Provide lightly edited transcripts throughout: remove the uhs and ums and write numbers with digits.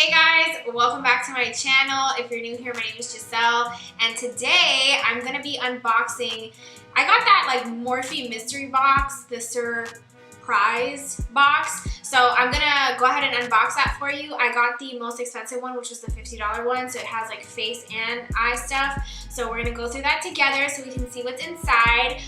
Hey guys, welcome back to my channel. If you're new here, my name is Giselle, and today I'm gonna be unboxing. I got that like Morphe mystery box, the SURPRIZE box. So I'm gonna go ahead and unbox that for you. I got the most expensive one, which was the $50 one, so it has like face and eye stuff. So we're gonna go through that together so we can see what's inside.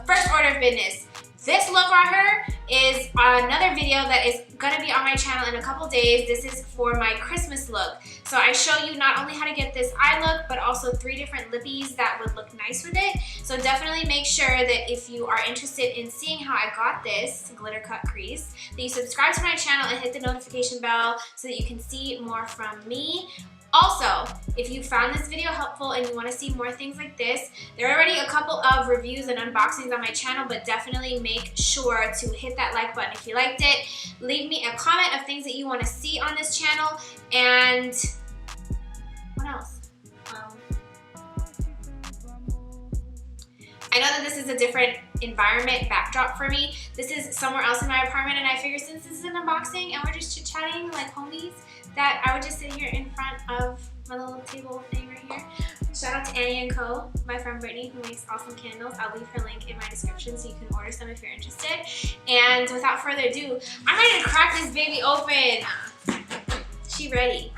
First order of business. This look right here is another video that is gonna be on my channel in a couple days. This is for my Christmas look. So I show you not only how to get this eye look, but also 3 different lippies that would look nice with it. So definitely make sure that if you are interested in seeing how I got this glitter cut crease, that you subscribe to my channel and hit the notification bell so that you can see more from me. Also, if you found this video helpful and you want to see more things like this, there are already a couple of reviews and unboxings on my channel, but definitely make sure to hit that like button if you liked it. Leave me a comment of things that you want to see on this channel, and what else? I know that this is a different environment backdrop for me. This is somewhere else in my apartment, and I figured since this is an unboxing and we're just chit-chatting like homies, that I would just sit here in front of my little table thing right here. Shout out to Annie & Co, my friend Brittany, who makes awesome candles. I'll leave her link in my description so you can order some if you're interested. And without further ado, I'm ready to crack this baby open. She ready.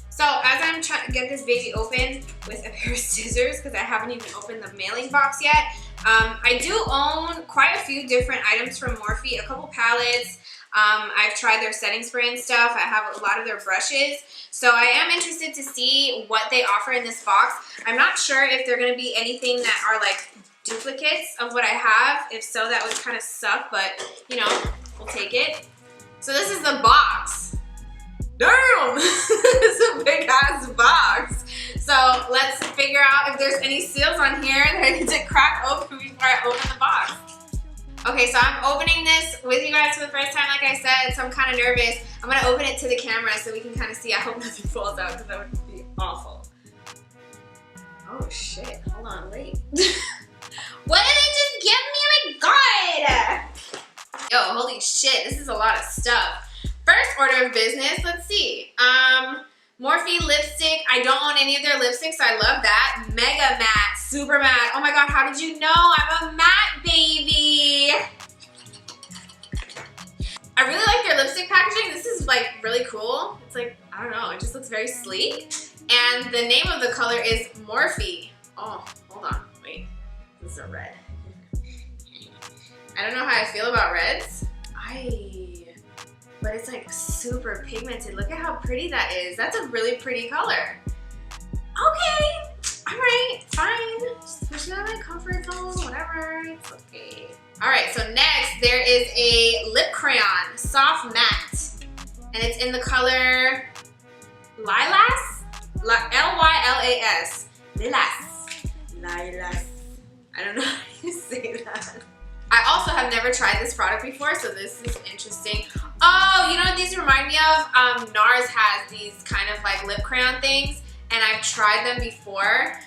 So as I'm trying to get this baby open with a pair of scissors, because I haven't even opened the mailing box yet, I do own quite a few different items from Morphe, a couple palettes. I've tried their setting spray and stuff. I have a lot of their brushes. So I am interested to see what they offer in this box. I'm not sure if they're going to be anything that are like duplicates of what I have. If so, that would kind of suck, but you know, we'll take it. So this is the box. Damn! It's a big ass box. So let's figure out if there's any seals on here that I need to crack open before I open the box. Okay, so I'm opening this with you guys for the first time, like I said, so I'm kind of nervous. I'm going to open it to the camera so we can kind of see. I hope nothing falls out because that would be awful. Oh shit, hold on, wait. What did they just give me? Oh my god! Yo, holy shit, this is a lot of stuff. First order of business, let's see. Morphe lipstick. I don't own any of their lipsticks, so I love that. Mega matte, super matte. Oh my god, how did you know? I'm a matte baby. I really like their lipstick packaging. This is like really cool. It's like, I don't know, it just looks very sleek. And the name of the color is Morphe. Oh, hold on, wait. This is a red. I don't know how I feel about reds. But it's like super pigmented. Look at how pretty that is. That's a really pretty color. Okay, all right, fine. Just pushing out my comfort zone, whatever, it's okay. All right, so next there is a lip crayon, soft matte. And it's in the color Lilas? L-Y-L-A-S. Lilas. Lilas. I don't know how you say that. I also have never tried this product before, so this is interesting. Oh, you know what these remind me of? NARS has these kind of like lip crayon things, and I've tried them before.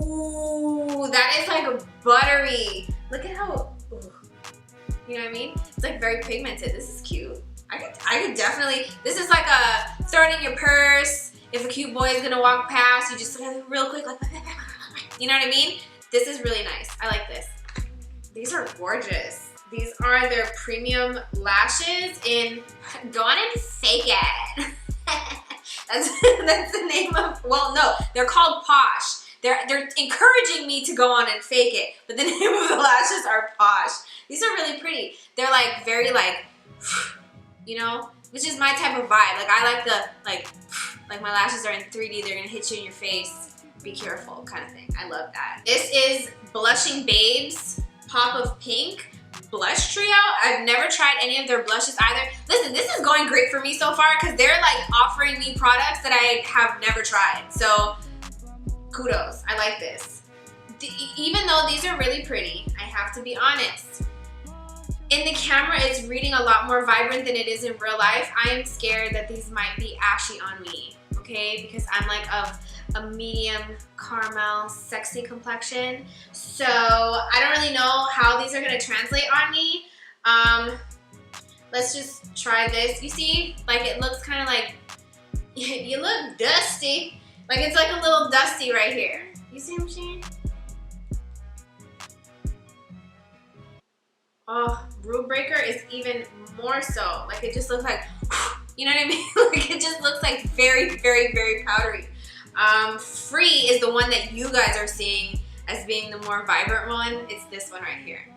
Ooh, that is like buttery. Look at how, ooh, you know what I mean? It's like very pigmented. This is cute. I could definitely, this is like a, throw it in your purse. If a cute boy is gonna walk past, you just look at it real quick, like, you know what I mean? This is really nice. I like this. These are gorgeous. These are their premium lashes in, go on and fake it. that's the name of, well no, they're called Posh. They're encouraging me to go on and fake it, but the name of the lashes are Posh. These are really pretty. They're like very like, you know, which is my type of vibe. Like I like the, like my lashes are in 3D, they're gonna hit you in your face. Be careful kind of thing. I love that. This is Blushing Babes Pop of Pink blush trio. I've never tried any of their blushes either. Listen, this is going great for me so far because they're like offering me products that I have never tried. So kudos, I like this. Even though these are really pretty, I have to be honest. In the camera, it's reading a lot more vibrant than it is in real life. I am scared that these might be ashy on me, okay? Because I'm like of a medium caramel sexy complexion, so I don't really know how these are going to translate on me. Let's just try this. You see, like it looks kind of like, you look dusty. Like it's like a little dusty right here. You see what I'm saying? Oh, rule breaker is even more so. Like it just looks like, you know what I mean? Like it just looks like very, very, very powdery. Free is the one that you guys are seeing as being the more vibrant one. It's this one right here.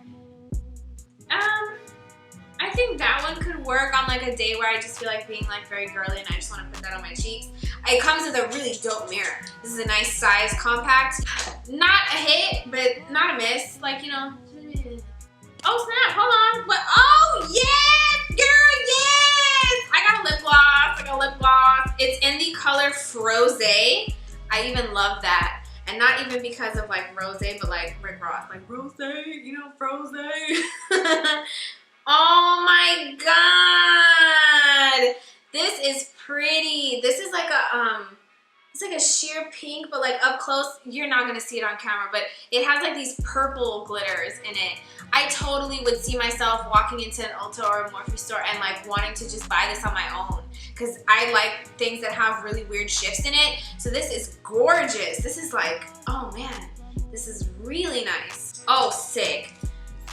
I think that one could work on like a day where I just feel like being like very girly and I just want to put that on my cheeks. It comes with a really dope mirror. This is a nice size, compact. Not a hit, but not a miss. Like, you know. Oh snap, hold on. What? Oh yes, girl, yes! I got a lip gloss. It's in the color Froze. I even love that. And not even because of like rose, but like Rick Ross. Like rose, you know, Froze. Oh my god! This is pretty. This is like a it's like a sheer pink, but like up close, you're not gonna see it on camera, but it has like these purple glitters in it. I totally would see myself walking into an Ulta or a Morphe store and like wanting to just buy this on my own, because I like things that have really weird shifts in it. So this is gorgeous. This is like, oh man, this is really nice. Oh, sick.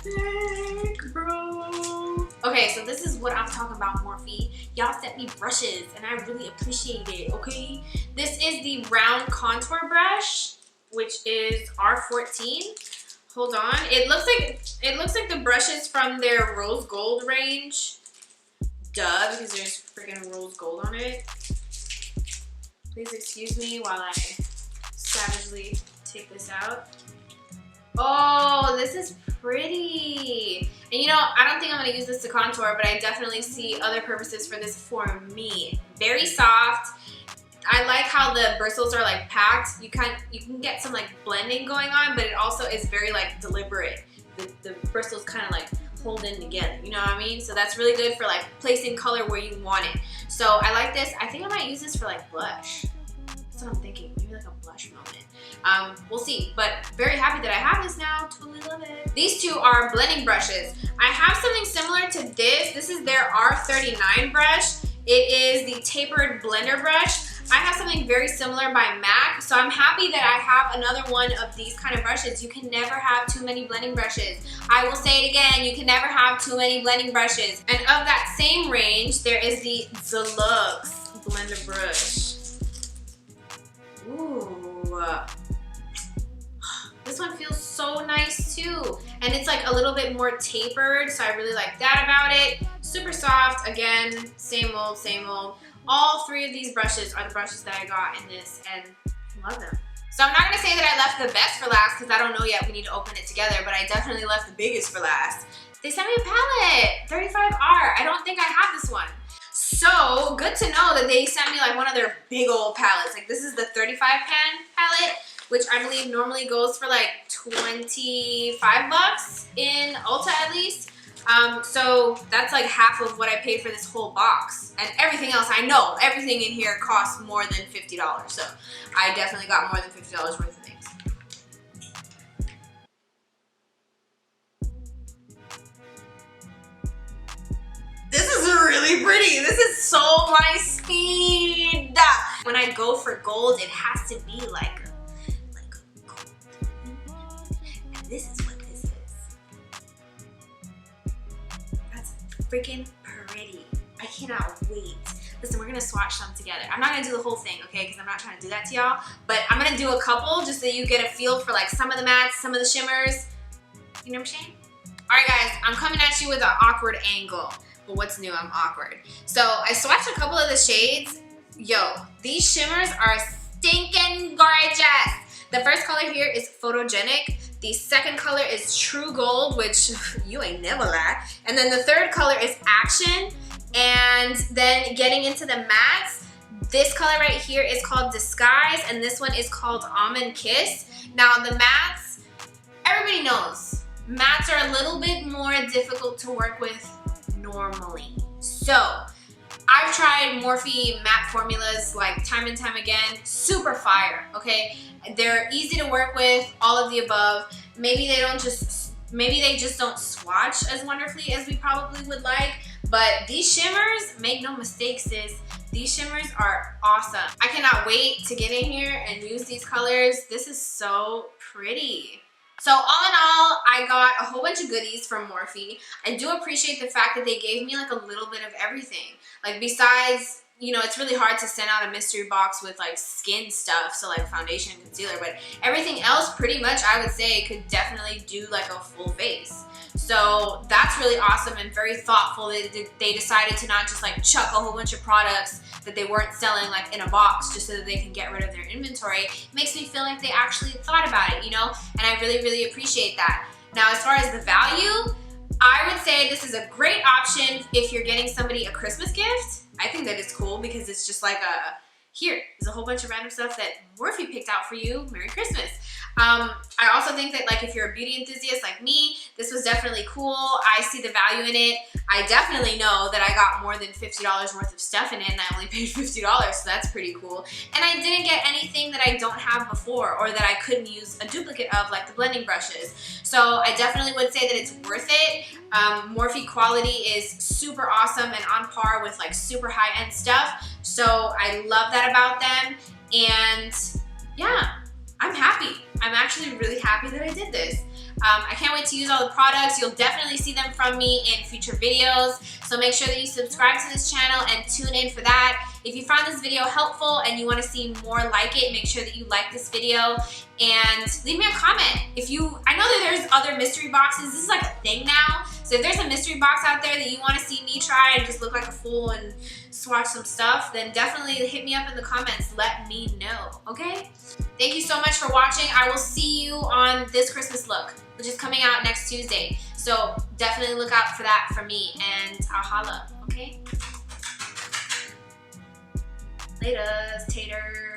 Sick, bro. Okay, so this is what I'm talking about, Morphe. Y'all sent me brushes and I really appreciate it, okay? This is the round contour brush, which is R14. Hold on. It looks like the brushes from their rose gold range. Duh, because there's freaking rose gold on it. Please excuse me while I savagely take this out. Oh, this is pretty. And you know, I don't think I'm gonna use this to contour, but I definitely see other purposes for this for me. Very soft. I like how the bristles are like packed. You can get some like blending going on, but it also is very like deliberate. The bristles kind of like hold in together, you know what I mean? So that's really good for like placing color where you want it. So I like this. I think I might use this for like blush. That's what I'm thinking, maybe like a blush moment. We'll see, but very happy that I have this now. Totally love it. These two are blending brushes. I have something similar to this. This is their R39 brush. It is the tapered blender brush. I have something very similar by MAC, so I'm happy that I have another one of these kind of brushes. You can never have too many blending brushes. I will say it again, you can never have too many blending brushes. And of that same range, there is the Deluxe blender brush. Ooh. This one feels so nice too. And it's like a little bit more tapered, so I really like that about it. Super soft, again, same old, same old. All three of these brushes are the brushes that I got in this, and I love them. So I'm not gonna say that I left the best for last, because I don't know yet, we need to open it together, but I definitely left the biggest for last. They sent me a palette, 35R. I don't think I have this one. So good to know that they sent me like one of their big old palettes. Like this is the 35 pan palette, which I believe normally goes for like 25 bucks in Ulta at least. So that's like half of what I paid for this whole box. And everything else, I know, everything in here costs more than $50. So I definitely got more than $50 worth of things. This is really pretty. This is so my speed. When I go for gold, it has to be like a gold. And this is what this is. That's freaking pretty. I cannot wait. Listen, we're gonna swatch some together. I'm not gonna do the whole thing, okay, because I'm not trying to do that to y'all, but I'm gonna do a couple just so you get a feel for like some of the mattes, some of the shimmers. You know what I'm saying? All right, guys, I'm coming at you with an awkward angle. But what's new, I'm awkward. So I swatched a couple of the shades. Yo, these shimmers are stinking gorgeous. The first color here is Photogenic. The second color is True Gold, which you ain't never lie. And then the third color is Action. And then getting into the mattes, this color right here is called Disguise, and this one is called Almond Kiss. Now the mattes, everybody knows, mattes are a little bit more difficult to work with normally. So I've tried Morphe matte formulas like time and time again. Super fire, okay? They're easy to work with, all of the above. Maybe they don't just Maybe they just don't swatch as wonderfully as we probably would like, but these shimmers, make no mistake, sis, these shimmers are awesome. I cannot wait to get in here and use these colors. This is so pretty. So all in all, I got a whole bunch of goodies from Morphe. I do appreciate the fact that they gave me like a little bit of everything. Like besides, you know, it's really hard to send out a mystery box with like skin stuff, so like foundation and concealer, but everything else pretty much I would say could definitely do like a full face. So that's really awesome and very thoughtful that they decided to not just like chuck a whole bunch of products that they weren't selling like in a box just so that they can get rid of their inventory. It makes me feel like they actually thought about it, you know, and I really, really appreciate that. Now, as far as the value, I would say this is a great option if you're getting somebody a Christmas gift. I think that it's cool because it's just like here's a whole bunch of random stuff that Morphe picked out for you. Merry Christmas. I also think that like if you're a beauty enthusiast like me, this was definitely cool. I see the value in it. I definitely know that I got more than $50 worth of stuff in it and I only paid $50, so that's pretty cool. And I didn't get anything that I don't have before or that I couldn't use a duplicate of, like the blending brushes. So I definitely would say that it's worth it. Morphe quality is super awesome and on par with like super high-end stuff. So I love that about them. And yeah, I'm happy. I'm actually really happy that I did this. I can't wait to use all the products. You'll definitely see them from me in future videos. So make sure that you subscribe to this channel and tune in for that. If you found this video helpful and you want to see more like it, make sure that you like this video and leave me a comment. I know that there's other mystery boxes. This is like a thing now. So if there's a mystery box out there that you want to see me try and just look like a fool and swatch some stuff, then definitely hit me up in the comments. Let me know, okay? Thank you so much for watching. I will see you on this Christmas look, which is coming out next Tuesday. So definitely look out for that from me and I'll holla, okay? Laters, taters.